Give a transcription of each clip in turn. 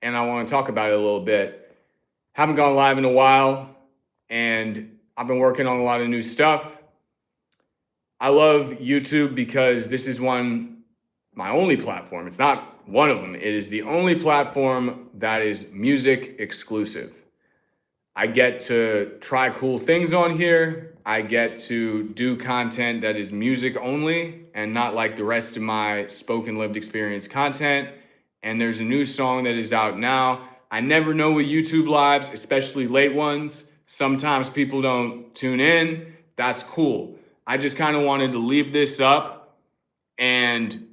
and I want to talk about it a little bit. Haven't gone live in a while, and I've been working on a lot of new stuff. I love YouTube because this is my only platform. It's not one of them. It is the only platform that is music exclusive. I get to try cool things on here. I get to do content that is music only and not like the rest of my spoken lived experience content. And there's a new song that is out now. I never know with YouTube lives, especially late ones. Sometimes people don't tune in. That's cool. I just kind of wanted to leave this up, and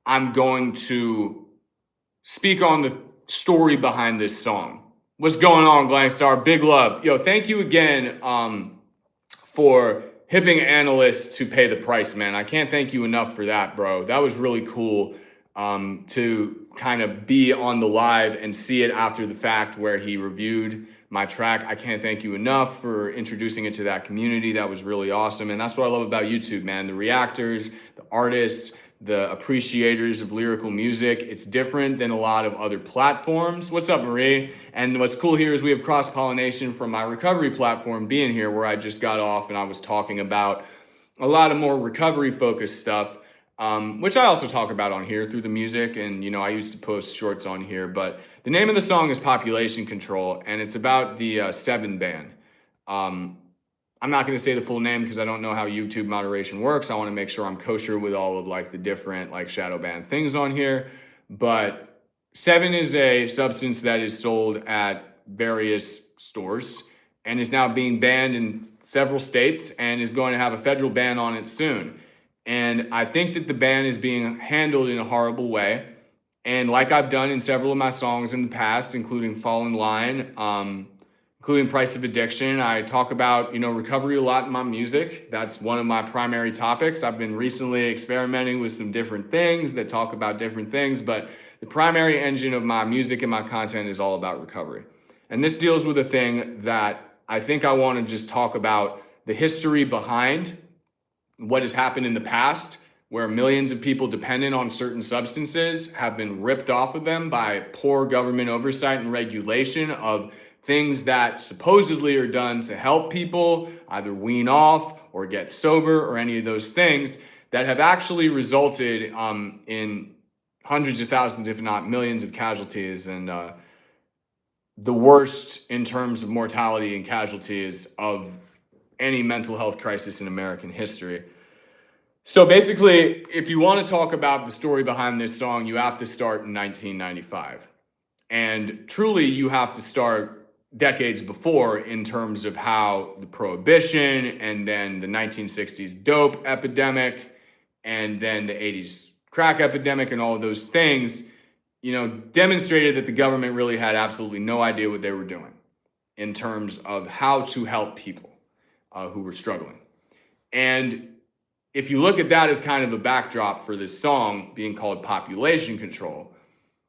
I'm going to speak on the story behind this song. What's going on, Glangstar? Big love. Yo, thank you again for hipping analysts to pay the price, man. I can't thank you enough for that, bro. That was really cool to kind of be on the live and see it after the fact where he reviewed my track. I can't thank you enough for introducing it to that community. That was really awesome. And that's what I love about YouTube, man. The reactors, the artists, the appreciators of lyrical music. It's different than a lot of other platforms. What's up, Marie? And what's cool here is we have cross-pollination from my recovery platform being here, where I just got off and I was talking about a lot of more recovery-focused stuff, which I also talk about on here through the music. And, I used to post shorts on here. But the name of the song is Population Control, and it's about the Seven band. I'm not going to say the full name because I don't know how YouTube moderation works. I want to make sure I'm kosher with all of the different shadow ban things on here. But Seven is a substance that is sold at various stores and is now being banned in several states and is going to have a federal ban on it soon. And I think that the ban is being handled in a horrible way. And like I've done in several of my songs in the past, including Fall in Line, including Price of Addiction, I talk about, recovery a lot in my music. That's one of my primary topics. I've been recently experimenting with some different things that talk about different things, but the primary engine of my music and my content is all about recovery. And this deals with a thing that I think I want to just talk about the history behind what has happened in the past, where millions of people dependent on certain substances have been ripped off of them by poor government oversight and regulation of things that supposedly are done to help people either wean off or get sober or any of those things that have actually resulted in hundreds of thousands, if not millions of casualties, and the worst in terms of mortality and casualties of any mental health crisis in American history. So basically, if you want to talk about the story behind this song, you have to start in 1995. And truly, you have to start decades before in terms of how the prohibition and then the 1960s dope epidemic and then the 80s crack epidemic and all of those things, demonstrated that the government really had absolutely no idea what they were doing in terms of how to help people who were struggling. And if you look at that as kind of a backdrop for this song being called Population Control,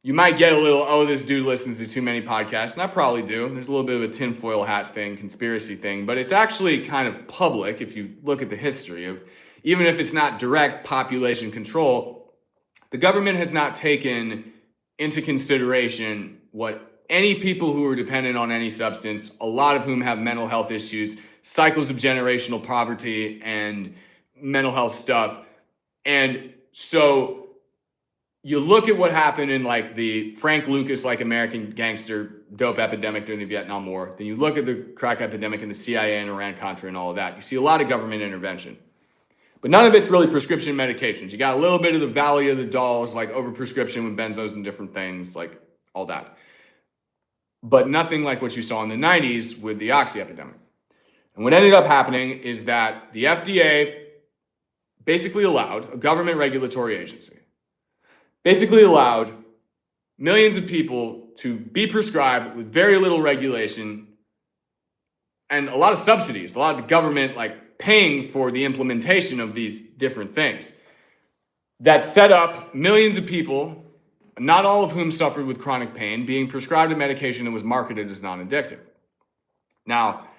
you might get a little, this dude listens to too many podcasts, and I probably do. There's a little bit of a tinfoil hat thing, conspiracy thing, but it's actually kind of public if you look at the history of, even if it's not direct population control, the government has not taken into consideration what any people who are dependent on any substance, a lot of whom have mental health issues, cycles of generational poverty and mental health stuff. And so you look at what happened in the Frank Lucas, American gangster dope epidemic during the Vietnam War. Then you look at the crack epidemic and the CIA and Iran-Contra and all of that. You see a lot of government intervention. But none of it's really prescription medications. You got a little bit of the Valley of the Dolls, overprescription with benzos and different things, all that. But nothing like what you saw in the 90s with the oxy epidemic. And what ended up happening is that the FDA basically allowed, a government regulatory agency, basically allowed millions of people to be prescribed with very little regulation and a lot of subsidies, a lot of the government paying for the implementation of these different things that set up millions of people, not all of whom suffered with chronic pain, being prescribed a medication that was marketed as non-addictive. Now,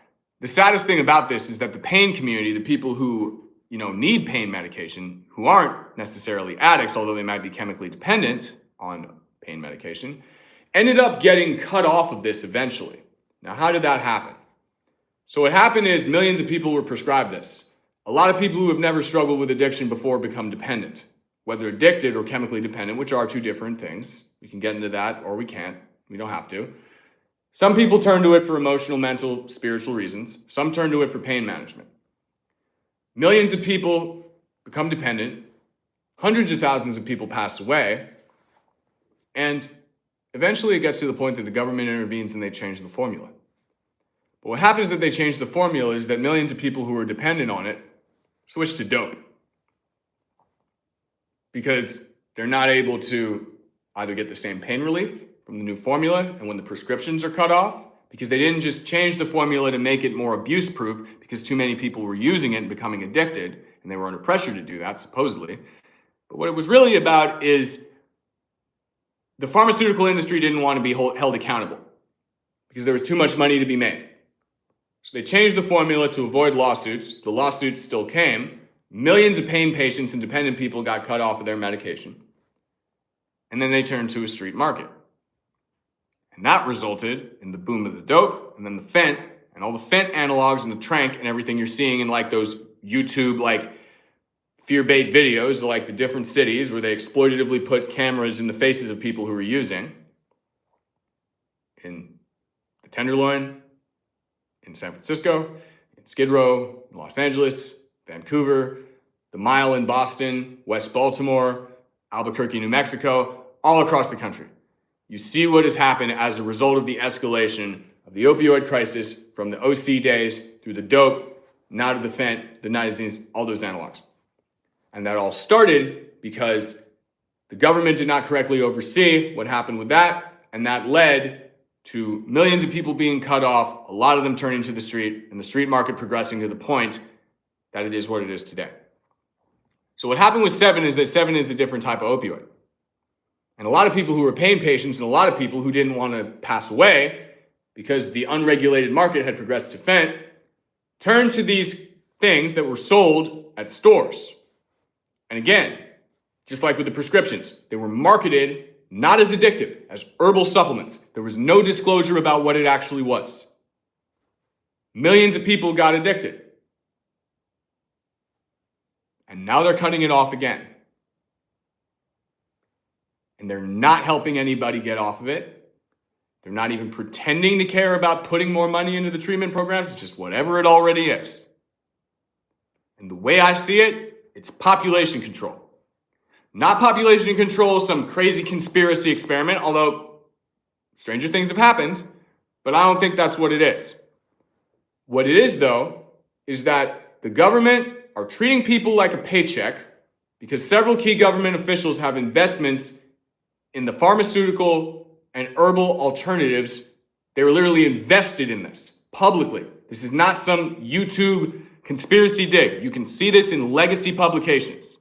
the saddest thing about this is that the pain community, the people who need pain medication, who aren't necessarily addicts, although they might be chemically dependent on pain medication, ended up getting cut off of this eventually. Now, how did that happen? So what happened is millions of people were prescribed this. A lot of people who have never struggled with addiction before become dependent, whether addicted or chemically dependent, which are two different things. We can get into that or we can't. We don't have to. Some people turn to it for emotional, mental, spiritual reasons. Some turn to it for pain management. Millions of people become dependent. Hundreds of thousands of people pass away. And eventually it gets to the point that the government intervenes and they change the formula. But what happens that they change the formula is that millions of people who are dependent on it switch to dope because they're not able to either get the same pain relief from the new formula and when the prescriptions are cut off, because they didn't just change the formula to make it more abuse proof because too many people were using it and becoming addicted and they were under pressure to do that, supposedly. But what it was really about is the pharmaceutical industry didn't want to be held accountable because there was too much money to be made. So they changed the formula to avoid lawsuits. The lawsuits still came. Millions of pain patients and dependent people got cut off of their medication. And then they turned to a street market. And that resulted in the boom of the dope and then the fent and all the fent analogs and the trank and everything you're seeing in like those YouTube like fear-bait videos like the different cities where they exploitatively put cameras in the faces of people who are using. In the Tenderloin, in San Francisco, in Skid Row, in Los Angeles, Vancouver, the Mile in Boston, West Baltimore, Albuquerque, New Mexico, all across the country. You see what has happened as a result of the escalation of the opioid crisis from the OC days through the dope, now to the fent, the nitazines, all those analogs. And that all started because the government did not correctly oversee what happened with that, and that led to millions of people being cut off, a lot of them turning to the street, and the street market progressing to the point that it is what it is today. So what happened with 7 is that 7 is a different type of opioid. And a lot of people who were pain patients and a lot of people who didn't want to pass away because the unregulated market had progressed to fent turned to these things that were sold at stores. And again, just like with the prescriptions, they were marketed not as addictive, as herbal supplements. There was no disclosure about what it actually was. Millions of people got addicted. And now they're cutting it off again. And they're not helping anybody get off of it. They're not even pretending to care about putting more money into the treatment programs. It's just whatever it already is. And the way I see it, it's population control. Not population control, some crazy conspiracy experiment, although stranger things have happened, but I don't think that's what it is. What it is, though, is that the government are treating people like a paycheck because several key government officials have investments in the pharmaceutical and herbal alternatives. They were literally invested in this publicly. This is not some YouTube conspiracy dig. You can see this in legacy publications.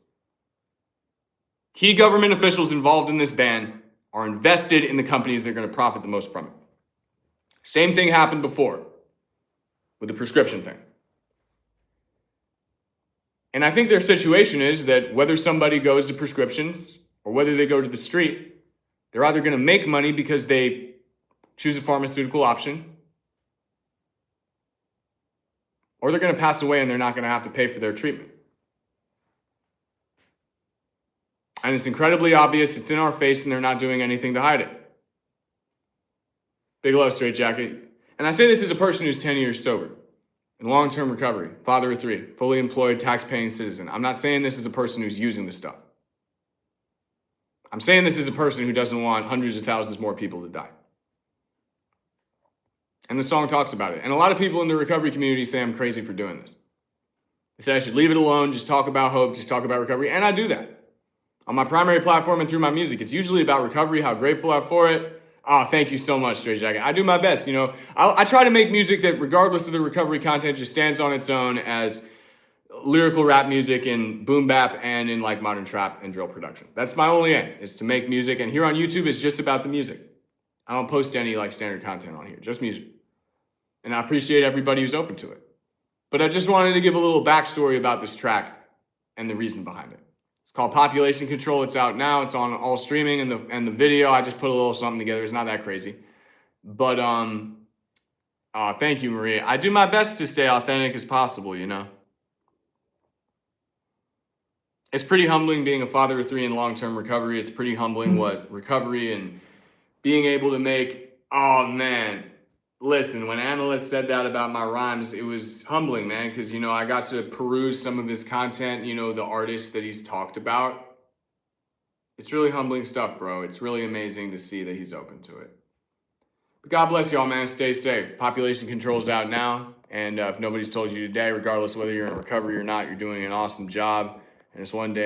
Key government officials involved in this ban are invested in the companies that are going to profit the most from it. Same thing happened before with the prescription thing. And I think their situation is that whether somebody goes to prescriptions or whether they go to the street, they're either going to make money because they choose a pharmaceutical option, or they're going to pass away and they're not going to have to pay for their treatment. And it's incredibly obvious, it's in our face, and they're not doing anything to hide it. Big love, Straight Jacket. And I say this as a person who's 10 years sober, in long-term recovery, father of 3, fully employed, tax-paying citizen. I'm not saying this as a person who's using this stuff. I'm saying this as a person who doesn't want hundreds of thousands more people to die. And the song talks about it. And a lot of people in the recovery community say I'm crazy for doing this. They say I should leave it alone, just talk about hope, just talk about recovery, and I do that. On my primary platform and through my music, it's usually about recovery, how grateful I am for it. Oh, thank you so much, Straight Jacket. I do my best, I try to make music that, regardless of the recovery content, just stands on its own as lyrical rap music in boom bap and in like modern trap and drill production. That's my only aim, is to make music. And here on YouTube, it's just about the music. I don't post any like standard content on here, just music. And I appreciate everybody who's open to it. But I just wanted to give a little backstory about this track and the reason behind it. called Population Control. It's out now. It's on all streaming, and the video, I just put a little something together. It's not that crazy. But thank you, Maria. I do my best to stay authentic as possible, you know. It's pretty humbling being a father of 3 in long-term recovery. It's pretty humbling what recovery and being able to make, oh man, listen, when Analyst said that about my rhymes, it was humbling, man, because, you know, I got to peruse some of his content, you know, the artists that he's talked about. It's really humbling stuff, bro. It's really amazing to see that he's open to it. But God bless y'all, man. Stay safe. Population Control's out now. And if nobody's told you today, regardless of whether you're in recovery or not, you're doing an awesome job. And it's one day